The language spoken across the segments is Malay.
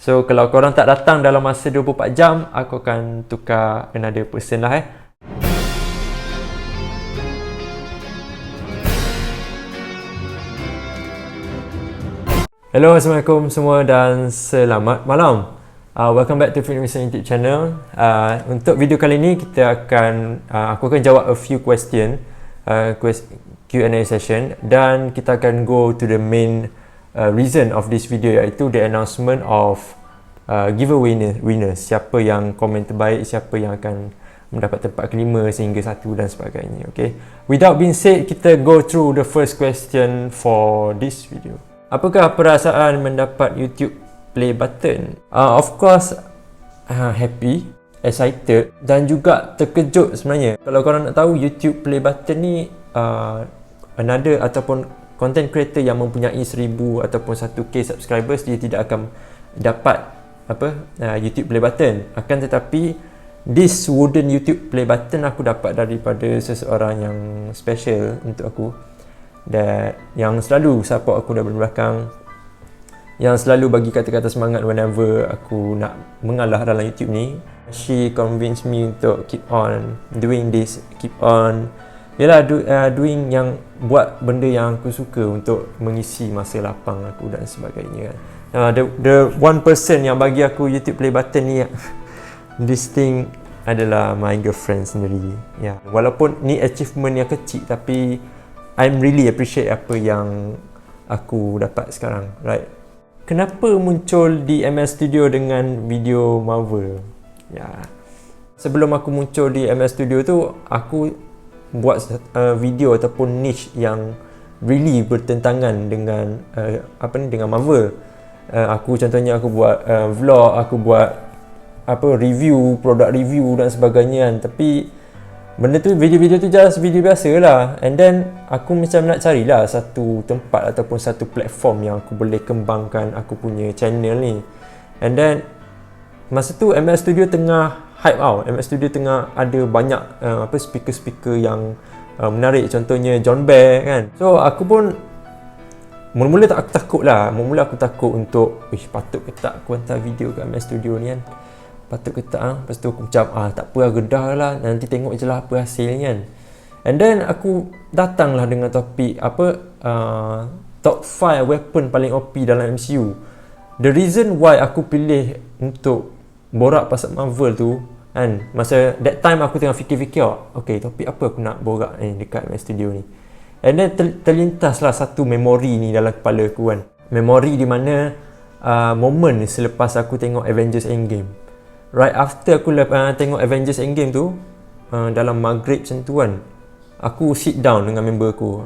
So kalau korang tak datang dalam masa 24 jam, aku akan tukar another person lah Hello, Assalamualaikum semua dan selamat malam. Welcome back to Fitness YouTube channel. Untuk video kali ini aku akan jawab a few question, Q&A session, dan kita akan go to the main reason of this video, iaitu the announcement of giveaway winners. Siapa yang komen terbaik, siapa yang akan mendapat tempat kelima sehingga 1 dan sebagainya. Okay. Without being said, kita go through the first question for this video. Apakah perasaan mendapat YouTube play button? Of course, happy, excited dan juga terkejut sebenarnya. Kalau korang nak tahu, YouTube play button ni another ataupun content creator yang mempunyai 1000 ataupun 1k subscribers, dia tidak akan dapat YouTube play button. Akan tetapi this wooden YouTube play button aku dapat daripada seseorang yang special untuk aku, dan yang selalu support aku dari belakang, yang selalu bagi kata-kata semangat whenever aku nak mengalah dalam YouTube ni. She convinced me untuk keep on doing this, keep on doing yang buat benda yang aku suka untuk mengisi masa lapang aku dan sebagainya. The one person yang bagi aku YouTube play button ni, this thing adalah my girlfriend sendiri. Walaupun ni achievement yang kecil, tapi I'm really appreciate apa yang aku dapat sekarang, right? Kenapa muncul di ML Studio dengan video Marvel? Sebelum aku muncul di ML Studio tu, aku buat video ataupun niche yang really bertentangan dengan dengan Marvel. Contohnya aku buat vlog, aku buat review, product review dan sebagainya kan. Tapi benda tu, video-video tu just video biasa lah. And then aku macam nak carilah satu tempat ataupun satu platform yang aku boleh kembangkan aku punya channel ni. And then masa tu ML Studio tengah hype tau. ML Studio tengah ada banyak speaker-speaker yang menarik. Contohnya John Bear kan. So aku pun mula-mula aku takut lah. Mula-mula aku takut untuk patut ke tak aku hantar video kat ML Studio ni kan. Patut ke tak. Lepas tu aku macam tak apa lah, gedah lah, nanti tengok je lah apa hasilnya kan. And then aku datang lah dengan topik top 5 weapon paling OP dalam MCU. The reason why aku pilih untuk borak pasal Marvel tu kan, masa that time aku tengah fikir-fikir, okay, topik apa aku nak borak ni dekat ML Studio ni. And then terlintas lah satu memori ni dalam kepala aku kan. Memori di mana moment selepas aku tengok Avengers Endgame. Right after aku tengok Avengers Endgame tu, dalam maghrib macam tu kan, aku sit down dengan member aku.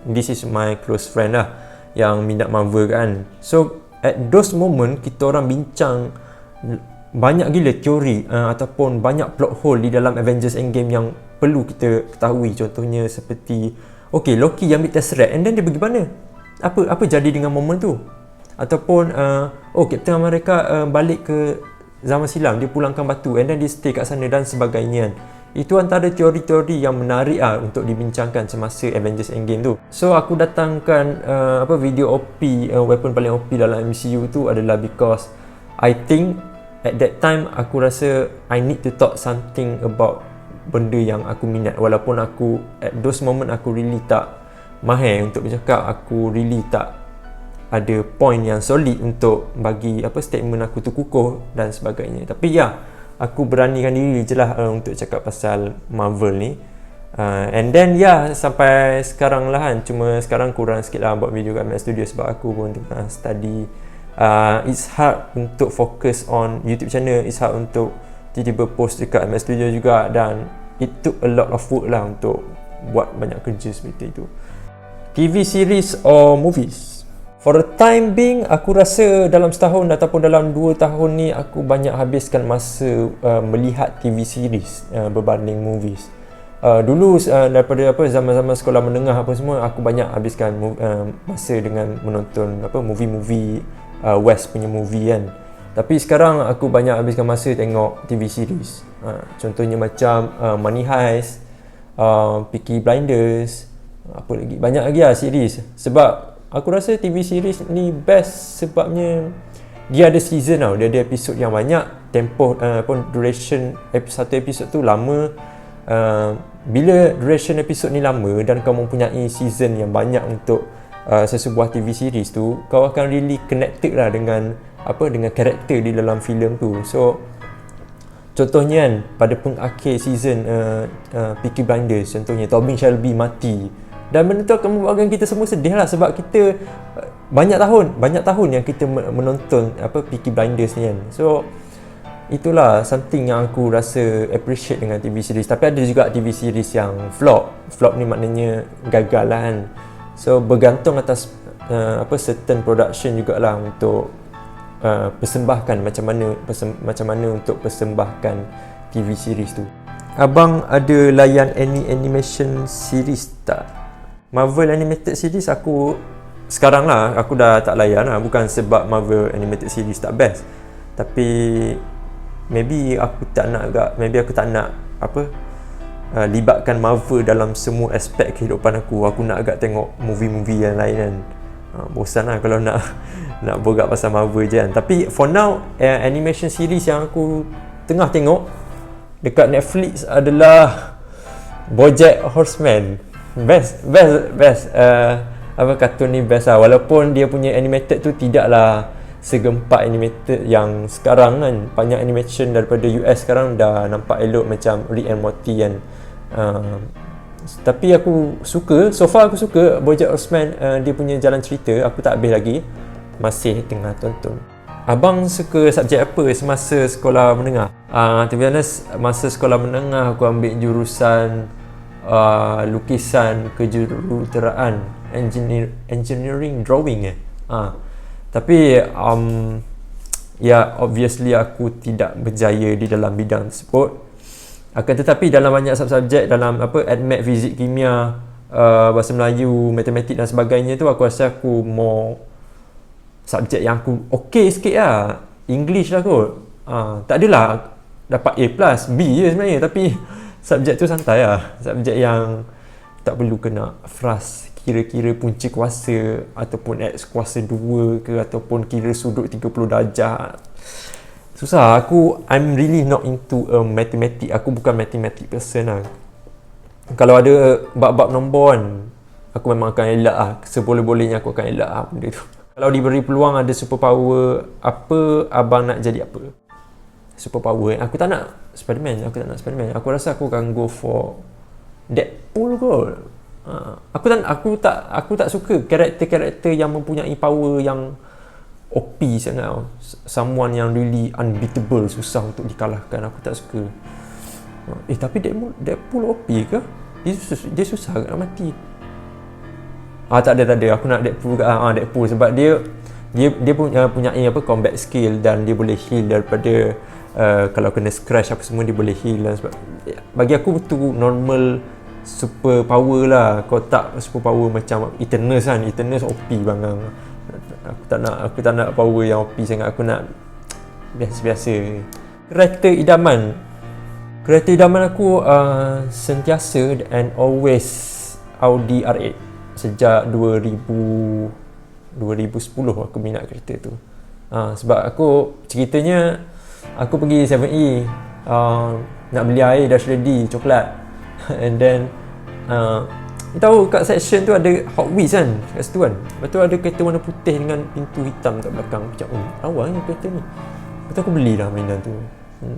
This is my close friend lah, yang minat Marvel kan. So at those moment, kita orang bincang banyak gila teori ataupun banyak plot hole di dalam Avengers Endgame yang perlu kita ketahui. Contohnya seperti, okay, Loki ambil Tesseract and then dia pergi mana? Apa jadi dengan moment tu? Ataupun Captain America balik ke zaman silam, dia pulangkan batu and then dia stay kat sana dan sebagainya. Itu antara teori-teori yang menarik untuk dibincangkan semasa Avengers Endgame tu. So aku datangkan video OP, weapon paling OP dalam MCU tu adalah because I think at that time aku rasa I need to talk something about benda yang aku minat. Walaupun aku at those moment aku really tak mahir untuk bercakap, aku really tak ada point yang solid untuk bagi statement aku tu kukuh dan sebagainya. Tapi aku beranikan diri je lah untuk cakap pasal Marvel ni. And then sampai sekarang lah kan. Cuma sekarang kurang sikit lah buat video kat ML Studio sebab aku pun tengah study. It's hard untuk fokus on YouTube channel. It's hard untuk tiba-tiba post dekat ML Studio juga. Dan it took a lot of work lah untuk buat banyak kerja seperti itu. TV series or movies? For the time being, aku rasa dalam setahun ataupun dalam 2 tahun ni aku banyak habiskan masa melihat TV series berbanding movies. Dulu daripada zaman-zaman sekolah menengah semua, aku banyak habiskan masa dengan menonton movie-movie West punya movie kan. Tapi sekarang aku banyak habiskan masa tengok TV series. Contohnya macam Money Heist, Peaky Blinders, apa lagi, banyak lagi lah series. Sebab aku rasa TV series ni best sebabnya dia ada season tau, dia ada episod yang banyak, tempoh duration satu episod tu lama. Bila duration episod ni lama dan kau mempunyai season yang banyak untuk sesebuah TV series tu, kau akan really connected lah dengan dengan karakter di dalam filem tu. So contohnya kan, pada pengakhir season Peaky Blinders, contohnya Tobin Shelby mati, dan benda tu akan membuatkan kita semua sedih lah, sebab kita banyak tahun yang kita menonton Peaky Blinders ni kan. So itulah something yang aku rasa appreciate dengan TV series. Tapi ada juga TV series yang flop ni maknanya gagal lah kan. So bergantung atas certain production jugalah untuk persembahkan macam mana untuk persembahkan TV series tu. Abang ada layan any animation series tak? Marvel animated series aku sekarang lah aku dah tak layan lah. Bukan sebab Marvel animated series tak best, tapi maybe aku tak nak libatkan Marvel dalam semua aspek kehidupan aku. Aku nak agak tengok movie-movie yang lain kan. Bosan lah kalau nak borak pasal Marvel je kan. Tapi for now animation series yang aku tengah tengok dekat Netflix adalah BoJack Horseman. Best kartun ni best lah. Walaupun dia punya animated tu tidaklah segempak animated yang sekarang kan. Banyak animation daripada US sekarang dah nampak elok macam Rick and Morty kan. Tapi aku suka, so far aku suka BoJack Horseman. Dia punya jalan cerita aku tak habis lagi, masih tengah tonton. Abang suka subjek apa semasa sekolah menengah? To be honest, masa sekolah menengah aku ambil jurusan lukisan kejuruteraan, engineering drawing tapi obviously aku tidak berjaya di dalam bidang tersebut. Akan tetapi dalam banyak subjek dalam admat, fizik, kimia, bahasa Melayu, matematik dan sebagainya tu, aku rasa aku more subjek yang aku okey sikit lah. English lah kot. Tak adalah dapat A+, B je sebenarnya, tapi subjek tu santai lah. Subjek yang tak perlu kena frust kira-kira punca kuasa ataupun X kuasa 2 ke, ataupun kira sudut 30 darjah. Susah. I'm really not into mathematics. Aku bukan mathematics person lah. Kalau ada bab-bab nombor kan, aku memang akan elak lah. Seboleh-bolehnya aku akan elak lah benda tu. Kalau diberi peluang ada superpower, apa abang nak jadi apa? Superpower, aku tak nak Spiderman. Aku rasa aku akan go for Deadpool kot. Aku tak suka karakter-karakter yang mempunyai power yang OP sangat. Someone yang really unbeatable, susah untuk dikalahkan. Aku tak suka. Tapi Deadpool OP ke? Dia susah nak mati. Tak ada. Aku nak Deadpool ke? Deadpool sebab dia punya combat skill, dan dia boleh heal daripada kalau kena scratch apa semua dia boleh heal. Dan sebab bagi aku tu normal super power lah. Kau tak super power macam Eternals kan. Eternals OP bangang. Aku tak nak power yang OP sangat. Aku nak biasa-biasa. Kereta idaman aku sentiasa and always Audi R8. Sejak 2010 aku minat kereta tu. Sebab aku ceritanya aku pergi 7E nak beli air dash ready coklat. And then tahu kat section tu ada Hot Wheels kan, kat situ kan. Lepas tu ada kereta warna putih dengan pintu hitam kat belakang. Macam awalnya kereta ni. Lepas tu aku belilah mainan tu.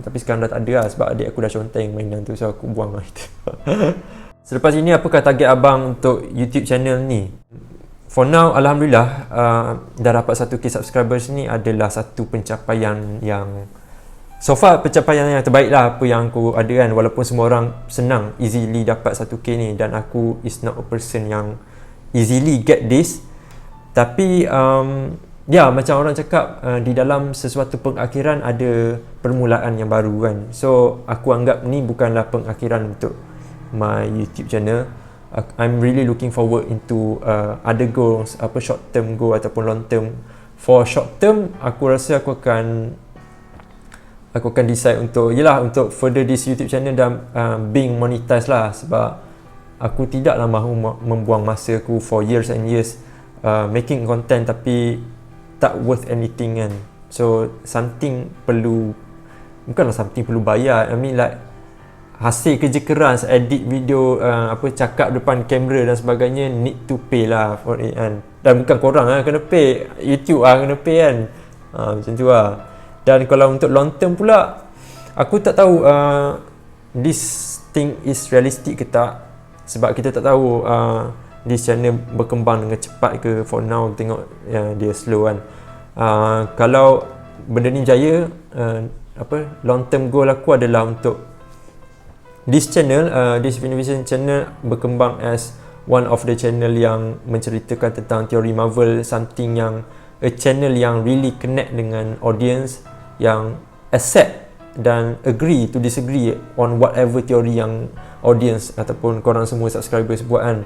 Tapi sekarang dah tak ada lah, sebab adik aku dah conteng mainan tu. So aku buang lah itu. Selepas ini apakah target abang untuk YouTube channel ni? For now, Alhamdulillah dah dapat 1k subscribers ni adalah satu pencapaian yang so far pencapaian yang terbaik lah apa yang aku ada kan. Walaupun semua orang senang easily dapat 1k ni, dan aku is not a person yang easily get this. Tapi macam orang cakap, di dalam sesuatu pengakhiran ada permulaan yang baru kan. So aku anggap ni bukanlah pengakhiran untuk my YouTube channel. I'm really looking forward into other goals, short term goal ataupun long term. For short term, aku rasa aku akan decide untuk further this YouTube channel dan being monetized lah. Sebab aku tidaklah mahu membuang masa aku for years and years making content tapi tak worth anything kan. So something perlu, bukanlah something perlu bayar, I mean like hasil kerja keras, edit video, cakap depan kamera dan sebagainya, need to pay lah for it kan. Dan bukan korang lah kena pay, YouTube lah kena pay kan. Macam tu lah. Dan kalau untuk long term pula, aku tak tahu this thing is realistic ke tak, sebab kita tak tahu this channel berkembang dengan cepat ke. For now tengok dia slow kan. Kalau benda ni jaya, long term goal aku adalah untuk this channel, this Vinovision channel berkembang as one of the channel yang menceritakan tentang teori Marvel, something yang a channel yang really connect dengan audience, yang accept dan agree to disagree on whatever teori yang audience ataupun korang semua subscribers buat kan.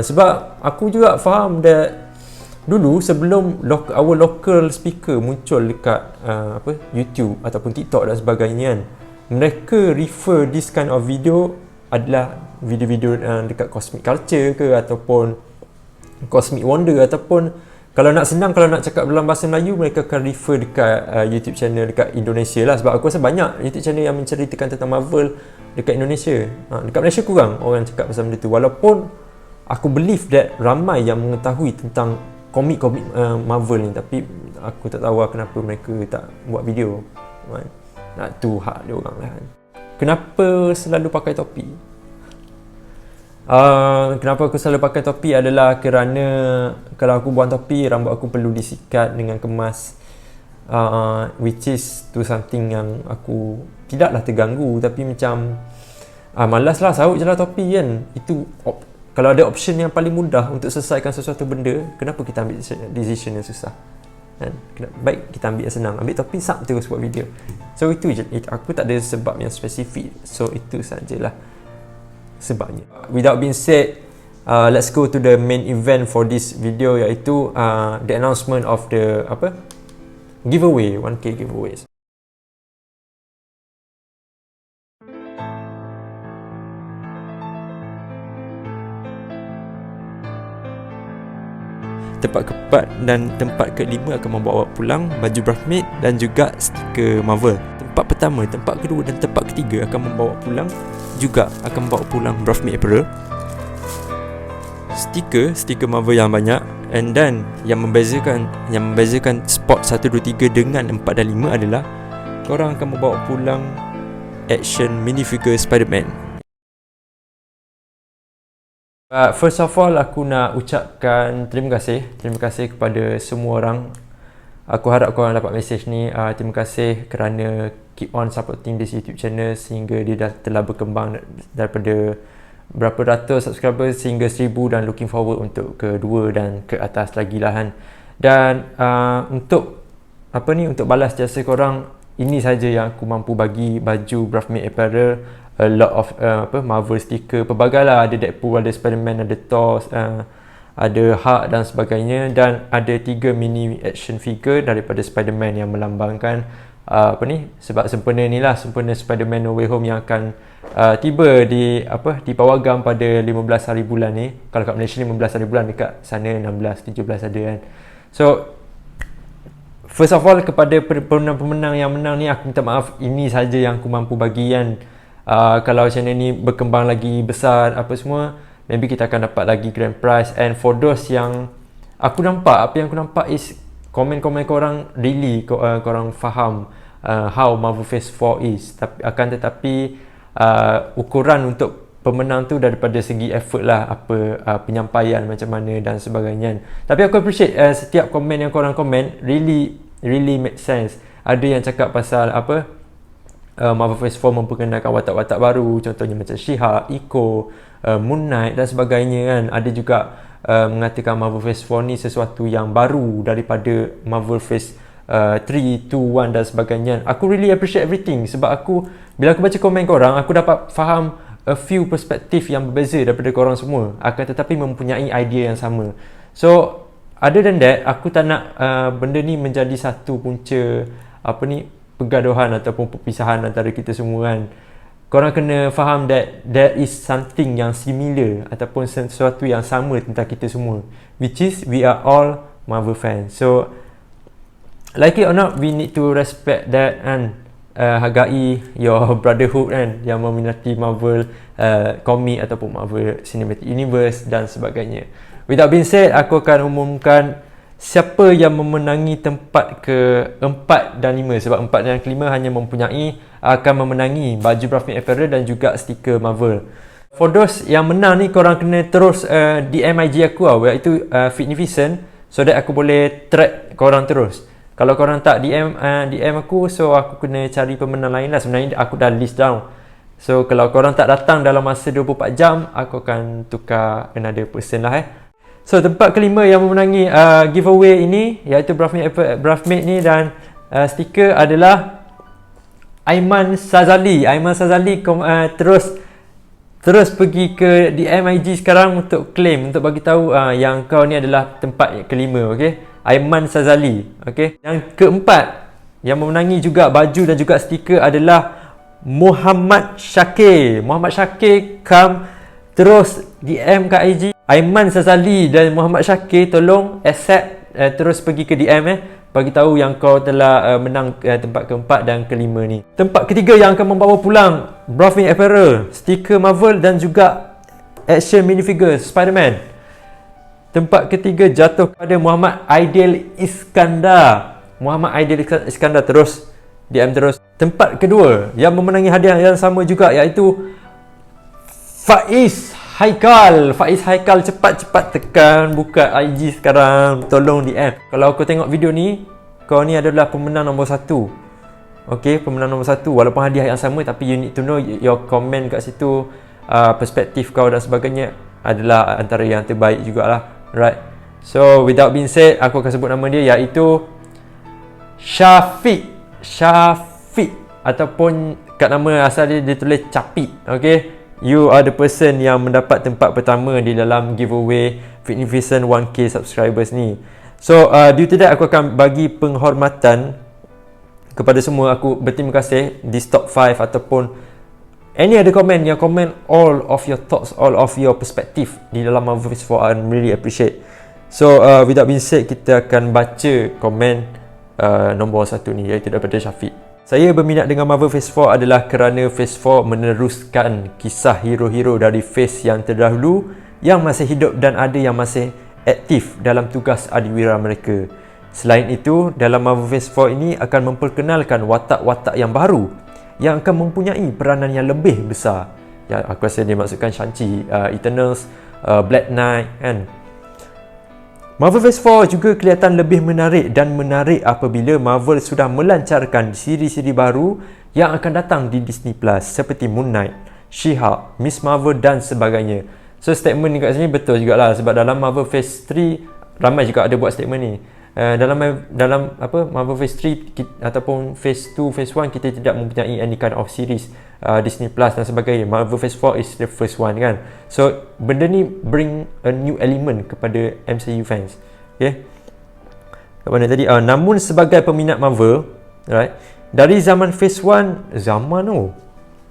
Sebab aku juga faham that dulu sebelum our local speaker muncul dekat YouTube ataupun TikTok dan sebagainya kan, mereka refer this kind of video adalah video-video dekat cosmic culture ke ataupun cosmic wonder, ataupun kalau nak senang, kalau nak cakap dalam bahasa Melayu, mereka akan refer dekat YouTube channel dekat Indonesia lah. Sebab aku rasa banyak YouTube channel yang menceritakan tentang Marvel dekat Indonesia. Dekat Malaysia kurang orang cakap pasal benda tu, walaupun aku believe that ramai yang mengetahui tentang komik-komik Marvel ni, tapi aku tak tahu kenapa mereka tak buat video. Tu hak dia orang lah kan. Kenapa selalu pakai topi? Kenapa aku selalu pakai topi adalah kerana kalau aku buang topi, rambut aku perlu disikat dengan kemas, which is tu something yang aku tidaklah terganggu, tapi macam malas lah, sahut je lah topi kan. Itu kalau ada option yang paling mudah untuk selesaikan sesuatu benda, kenapa kita ambil decision yang susah kan? Baik kita ambil yang senang, ambil topi sap terus buat video. So itu je, aku tak ada sebab yang spesifik. So itu sajalah sebabnya. Without being said, let's go to the main event for this video, iaitu the announcement of the giveaway, 1k giveaways. Tempat keempat dan tempat kelima akan membawa pulang baju Braffmate dan juga stiker Marvel. Tempat pertama, tempat kedua dan tempat ketiga akan membawa pulang Braffmate apparel, stiker Marvel yang banyak, and then yang membezakan spot 1, 2, 3 dengan 4 dan 5 adalah korang akan membawa pulang action minifigure Spider-Man. First of all, aku nak ucapkan terima kasih kepada semua orang. Aku harap korang dapat mesej ni. Terima kasih kerana keep on supporting this YouTube channel sehingga dia telah berkembang daripada berapa ratus subscribers sehingga 1000, dan looking forward untuk kedua dan ke atas lagi lah kan. Dan untuk balas jasa korang, ini saja yang aku mampu bagi: baju Braffmate apparel, a lot of Marvel sticker, pelbagai lah. Ada Deadpool, ada Spider-Man, ada Thor, ada Hulk dan sebagainya, dan ada 3 mini action figure daripada Spider-Man yang melambangkan sebab sempena ni lah, sempena Spider-Man No Way Home yang akan tiba di pawagam pada 15 hari bulan ni. Kalau kat Malaysia 15 hari bulan, dekat sana 16, 17 ada kan. So first of all, kepada pemenang-pemenang yang menang ni, aku minta maaf, ini saja yang aku mampu bagi kan. Kalau channel ni berkembang lagi besar apa semua, maybe kita akan dapat lagi grand prize. And for those yang aku nampak is komen-komen korang really korang faham how Marvel Phase 4 is, tetapi ukuran untuk pemenang tu daripada segi effort lah, penyampaian macam mana dan sebagainya. Tapi aku appreciate setiap komen yang korang komen really make sense. Ada yang cakap pasal Marvel Phase 4 memperkenalkan watak-watak baru, contohnya macam She-Hulk, Echo, Moon Knight dan sebagainya kan. Ada juga mengatakan Marvel Phase 4 ni sesuatu yang baru daripada Marvel Phase 3, 2, 1 dan sebagainya. Aku really appreciate everything, sebab bila aku baca komen korang, aku dapat faham a few perspektif yang berbeza daripada korang semua, akan tetapi mempunyai idea yang sama. So other than that, aku tak nak benda ni menjadi satu punca pergaduhan ataupun perpisahan antara kita semua kan. Korang kena faham that there is something yang similar ataupun sesuatu yang sama tentang kita semua, which is we are all Marvel fans. So like it or not, we need to respect that and hargai your brotherhood kan, yang meminati Marvel komik ataupun Marvel Cinematic Universe dan sebagainya. With that being said, aku akan umumkan siapa yang memenangi tempat ke-4 dan 5, sebab 4 dan ke-5 hanya akan memenangi baju Braffmate Apparel dan juga stiker Marvel. For those yang menang ni, korang kena terus DM IG aku iaitu Fitnificent, so that aku boleh track korang terus. Kalau korang tak DM aku, so aku kena cari pemenang lain lah. Sebenarnya aku dah list down. So kalau korang tak datang dalam masa 24 jam, aku akan tukar another person lah So tempat kelima yang memenangi giveaway ini, iaitu Braffmate ni dan stiker adalah Aiman Sazali. Aiman Sazali terus pergi ke DM IG sekarang untuk claim, untuk bagi tahu yang kau ni adalah tempat kelima, okey. Aiman Sazali, okey. Yang keempat yang memenangi juga baju dan juga stiker adalah Muhammad Syakir. Muhammad Syakir terus DM kat IG Aiman Sazali dan Muhammad Syakir, tolong accept, terus pergi ke DM bagi tahu yang kau telah menang tempat keempat dan kelima ni. Tempat ketiga yang akan membawa pulang Braffmate Apparel, stiker Marvel dan juga action minifigure Spider-Man. Tempat ketiga jatuh kepada Muhammad Aidil Iskandar. Muhammad Aidil Iskandar terus DM terus. Tempat kedua yang memenangi hadiah yang sama juga, iaitu Faiz Haikal. Faiz Haikal, cepat-cepat tekan buka IG sekarang, tolong DM. Kalau kau tengok video ni, kau ni adalah pemenang nombor 1. Okey, pemenang nombor 1. Walaupun hadiah yang sama, tapi you need to know your comment kat situ, perspektif kau dan sebagainya adalah antara yang terbaik jugalah. Right. So without being said, aku akan sebut nama dia, iaitu Syafiq ataupun kat nama asal dia tulis Capik. Okay, you are the person yang mendapat tempat pertama di dalam giveaway Fitnificent 1k subscribers ni. So due to that, aku akan bagi penghormatan kepada semua. Aku berterima kasih di top 5 ataupun any other comment yang comment all of your thoughts, all of your perspective di dalam Marvel Phase 4. I really appreciate. So without being said, kita akan baca komen nombor 1 ni, iaitu daripada Syafiq. Saya berminat dengan Marvel Phase 4 adalah kerana Phase 4 meneruskan kisah hero-hero dari Phase yang terdahulu yang masih hidup dan ada yang masih aktif dalam tugas adiwira mereka. Selain itu, dalam Marvel Phase 4 ini akan memperkenalkan watak-watak yang baru yang akan mempunyai peranan yang lebih besar. Ya, aku rasa dia maksudkan Shang-Chi, Eternals, Black Knight kan. Marvel Phase 4 juga kelihatan lebih menarik apabila Marvel sudah melancarkan siri-siri baru yang akan datang di Disney Plus seperti Moon Knight, She-Hulk, Miss Marvel dan sebagainya. So statement ni kat sini betul jugalah, sebab dalam Marvel Phase 3 ramai juga ada buat statement ni. Dalam Marvel Phase 3 ataupun Phase 2, Phase 1 kita tidak mempunyai any kind of series Disney Plus dan sebagainya. Marvel Phase 4 is the first one kan. So benda ni bring a new element kepada MCU fans. Okay, kat mana tadi? Namun sebagai peminat Marvel, right, dari zaman Phase 1,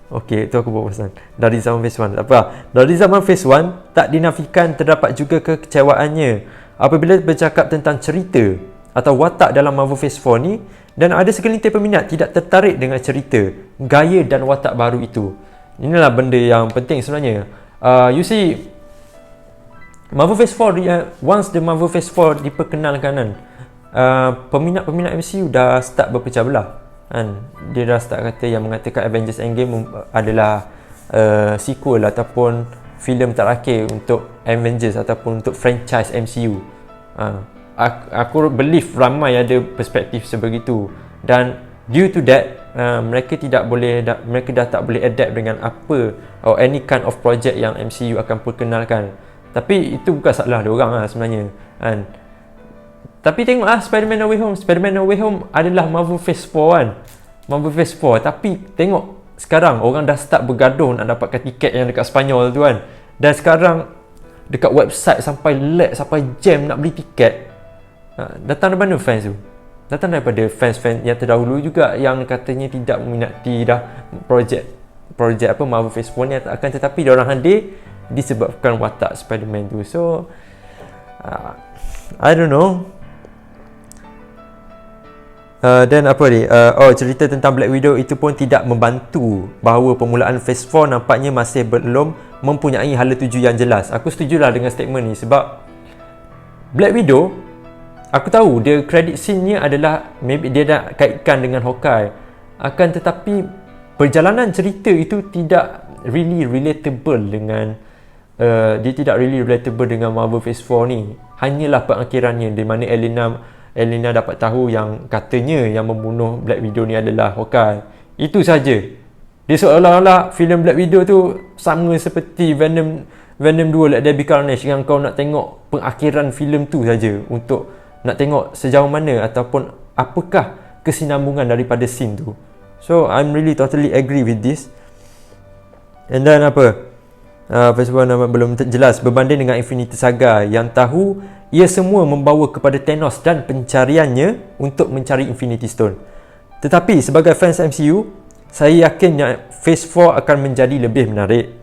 okay, itu aku buat pesan. Dari zaman Phase 1, tak apa. Dari zaman Phase 1 tak dinafikan terdapat juga kekecewaannya apabila bercakap tentang cerita atau watak dalam Marvel Phase 4 ni, dan ada segelintir peminat tidak tertarik dengan cerita, gaya dan watak baru itu. Inilah benda yang penting sebenarnya. You see, Marvel Phase 4, once the Marvel Phase 4 diperkenalkan kan, peminat-peminat MCU dah start berpecah belah kan. Dia dah start kata, yang mengatakan Avengers Endgame adalah sequel ataupun filem terakhir untuk Avengers ataupun untuk franchise MCU. Aku believe ramai ada perspektif sebegitu, dan due to that mereka dah tak boleh adapt dengan apa or any kind of project yang MCU akan perkenalkan. Tapi itu bukan salah dia orang sebenarnya kan. Tapi tengoklah Spider-Man No Way Home. Spider-Man No Way Home adalah Marvel Phase 4 kan. Marvel Phase 4, tapi tengok sekarang orang dah start bergaduh nak dapatkan tiket yang dekat Sepanyol tu kan. Dan sekarang dekat website sampai lag, sampai jam nak beli tiket. Datang daripada mana fans tu? Datang daripada fans-fans yang terdahulu juga yang katanya tidak meminati dah projek Marvel Phase 4 ni, akan tetapi diorang hadir disebabkan watak Spider-Man tu. So I don't know. Dan apa ni? Cerita tentang Black Widow itu pun tidak membantu bahawa permulaan Phase 4 nampaknya masih belum mempunyai hala tuju yang jelas. Aku setujulah dengan statement ni sebab Black Widow, aku tahu dia credit scene-nya adalah maybe dia nak kaitkan dengan Hawkeye. Akan tetapi perjalanan cerita itu tidak really relatable dengan dia tidak really relatable dengan Marvel Phase 4 ni. Hanyalah pengakhirannya di mana Elena dapat tahu yang katanya yang membunuh Black Widow ni adalah Hawkeye. Itu saja. Dia seolah-olah filem Black Widow tu sama seperti Venom 2 Let There Be Carnage, yang kau nak tengok pengakhiran filem tu saja untuk nak tengok sejauh mana ataupun apakah kesinambungan daripada scene tu. So I'm really totally agree with this. And then apa? Phase 1 belum jelas berbanding dengan Infinity Saga yang tahu ia semua membawa kepada Thanos dan pencariannya untuk mencari Infinity Stone. Tetapi sebagai fans MCU, saya yakin Phase 4 akan menjadi lebih menarik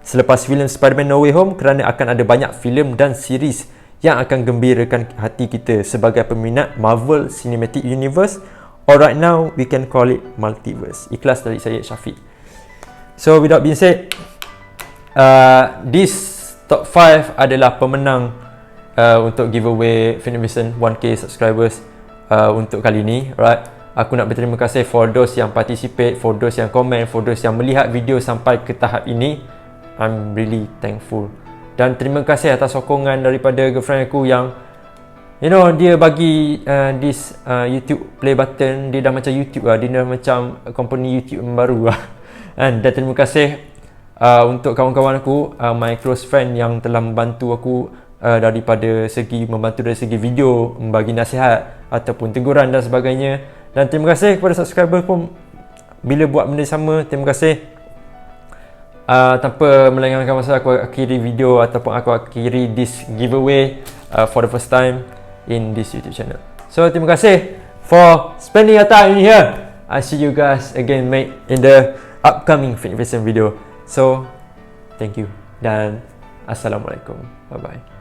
selepas filem Spider-Man No Way Home, kerana akan ada banyak filem dan series yang akan gembirakan hati kita sebagai peminat Marvel Cinematic Universe, or right now we can call it multiverse. Ikhlas dari saya, Syafiq. So without being said, this top 5 adalah pemenang untuk giveaway Phoenix Vision 1k subscribers untuk kali ni. Alright, aku nak berterima kasih for those yang participate, for those yang komen, for those yang melihat video sampai ke tahap ini. I'm really thankful. Dan terima kasih atas sokongan daripada girlfriend aku yang dia bagi this YouTube play button. Dia dah macam YouTube lah, dia dah macam company YouTube yang baru lah. Dan terima kasih untuk kawan-kawan aku, my close friend yang telah membantu aku daripada segi membantu dari segi video, membagi nasihat ataupun teguran dan sebagainya. Dan terima kasih kepada subscriber pun bila buat benda sama. Terima kasih. Tanpa melengahkan masa, aku akhiri video ataupun aku akhiri this giveaway for the first time in this YouTube channel. So terima kasih for spending your time in here. I see you guys again mate in the upcoming Phoenix Vision video. So thank you dan assalamualaikum. Bye bye.